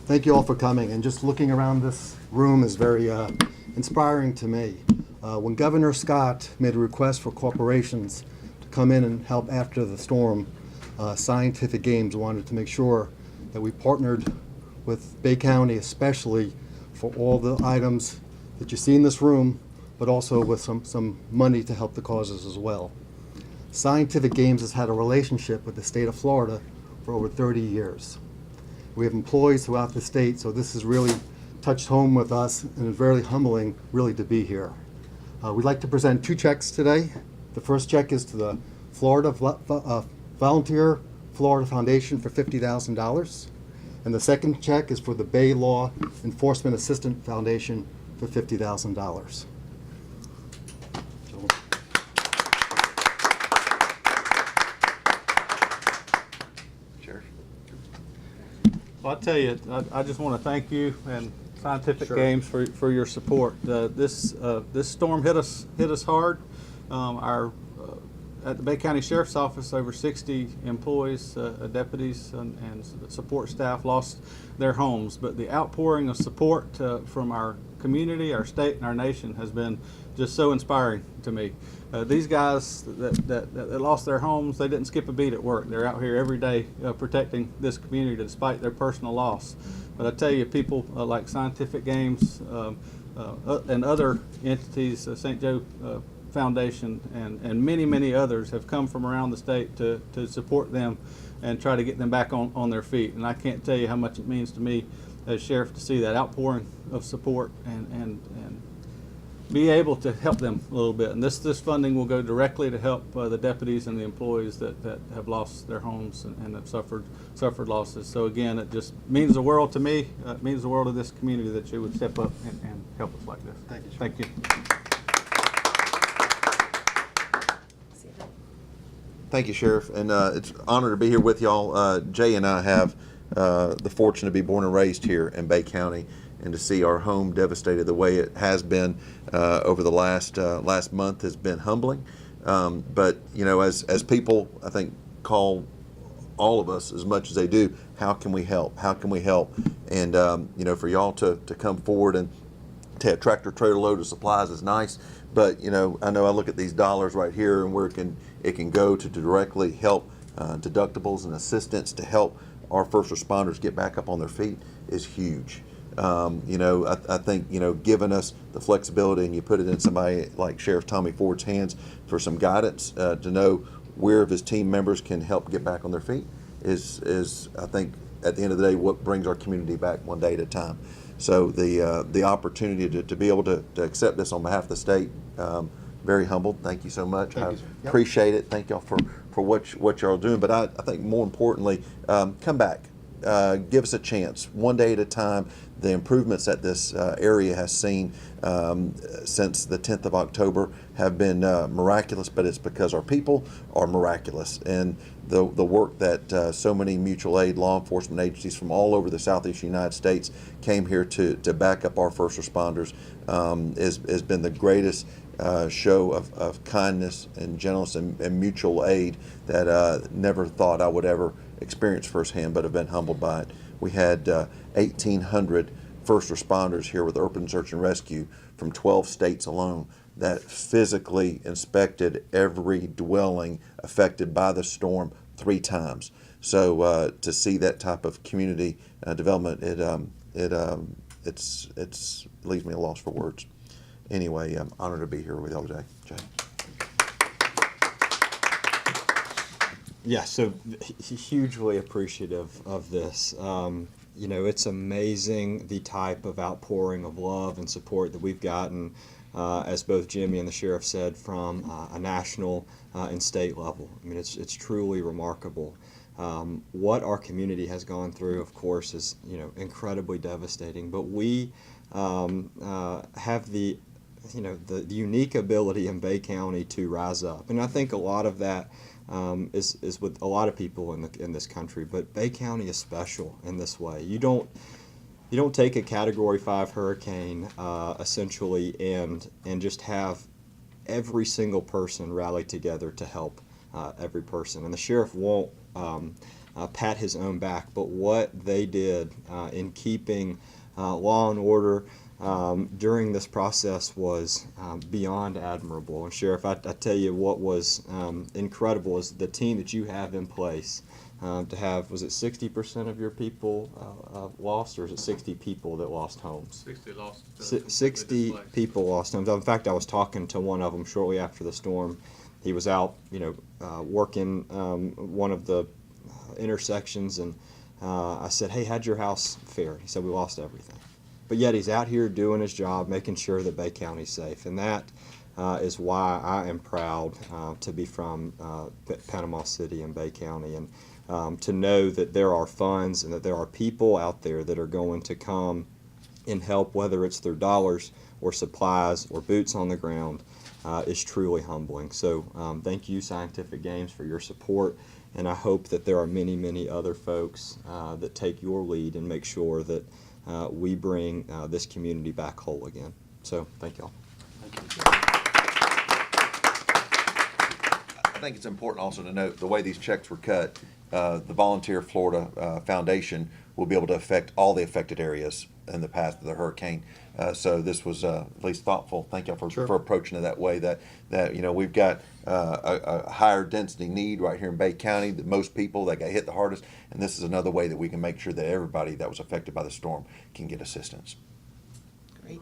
Thank you all for coming, and just looking around this room is very inspiring to me. When Governor Scott made a request for corporations to come in and help after the storm, Scientific Games wanted to make sure that we partnered with Bay County, especially for all the items that you see in this room, but also with some money to help the causes as well. Scientific Games has had a relationship with the state of Florida for over 30 years. We have employees throughout the state, so this has really touched home with us, and it's very humbling really to be here. We'd like to present two checks today. The first check is to the Volunteer Florida Foundation for $50,000, and the second check is for the Bay Law Enforcement Assistance Foundation for $50,000. Well, I'll tell you, I just want to thank you and Scientific Games for your support. This storm hit us hard. At the Bay County Sheriff's Office, over 60 employees, deputies, and support staff lost their homes. But the outpouring of support from our community, our state, and our nation has been just so inspiring to me. These guys that lost their homes, they didn't skip a beat at work. They're out here every day protecting this community despite their personal loss. But I tell you, people like Scientific Games and other entities, St. Joe Foundation and many others have come from around the state to support them and try to get them back on their feet. And I can't tell you how much it means to me as sheriff to see that outpouring of support and be able to help them a little bit. And this funding will go directly to help the deputies and the employees that have lost their homes and have suffered losses. So again, it just means the world to me. It means the world to this community that you would step up and help us like this. Thank you. Thank you. Thank you, Sheriff, and it's an honor to be here with y'all. Jay and I have the fortune to be born and raised here in Bay County, and to see our home devastated the way it has been over the last month has been humbling. But you know, as people, I think, call all of us as much as they do, how can we help? How can we help? And you know, for y'all to come forward and to have tractor trailer load of supplies is nice. But you know I look at these dollars right here and where it can go to directly help deductibles and assistance to help our first responders get back up on their feet is huge. You know, I think, you know, giving us the flexibility, and you put it in somebody like Sheriff Tommy Ford's hands for some guidance to know where of his team members can help get back on their feet is I think at the end of the day what brings our community back one day at a time. So the opportunity to be able to accept this on behalf of the state, very humbled. Thank you so much. I appreciate it. Thank y'all for what y'all are doing. But I think more importantly, come back. Give us a chance, one day at a time. The improvements that this area has seen since the 10th of October have been miraculous, but it's because our people are miraculous. And the work that so many mutual aid law enforcement agencies from all over the southeast United States came here to back up our first responders has been the greatest show of kindness and gentleness and mutual aid that never thought I would ever experience firsthand, but have been humbled by it. We had 1,800 first responders here with Urban Search and Rescue from 12 states alone that physically inspected every dwelling affected by the storm 3 times. So to see that type of community development, it leaves me at a loss for words. Anyway, I'm honored to be here with y'all today. Jay. Yeah, so hugely appreciative of this. You know, it's amazing the type of outpouring of love and support that we've gotten, as both Jimmy and the sheriff said, from a national and state level. I mean, it's truly remarkable. What our community has gone through, of course, is, you know, incredibly devastating. But we have the unique ability in Bay County to rise up, and I think a lot of that is with a lot of people in this country, but Bay County is special in this way. You don't take a Category 5 hurricane essentially and just have every single person rally together to help every person. And the sheriff won't pat his own back, but what they did in keeping law and order during this process was beyond admirable. And Sheriff, I tell you what was incredible is the team that you have in place. To have, was it 60% of your people lost, or is it 60 people that lost homes? 60 lost. 60 people lost homes. In fact, I was talking to one of them shortly after the storm. He was out, working one of the intersections, and I said, "Hey, how'd your house fare?" He said, "We lost everything." But yet he's out here doing his job, making sure that Bay County's safe, and that is why I am proud to be from Panama City and Bay County, and to know that there are funds and that there are people out there that are going to come and help, whether it's their dollars or supplies or boots on the ground, is truly humbling. So thank you, Scientific Games, for your support, and I hope that there are many, many other folks that take your lead and make sure that we bring this community back whole again. So thank y'all. I think it's important also to note the way these checks were cut. The Volunteer Florida Foundation will be able to affect all the affected areas in the path of the hurricane. So this was at least thoughtful. Thank you for approaching it that way. That we've got a higher density need right here in Bay County. That most people that got hit the hardest, and this is another way that we can make sure that everybody that was affected by the storm can get assistance. Great.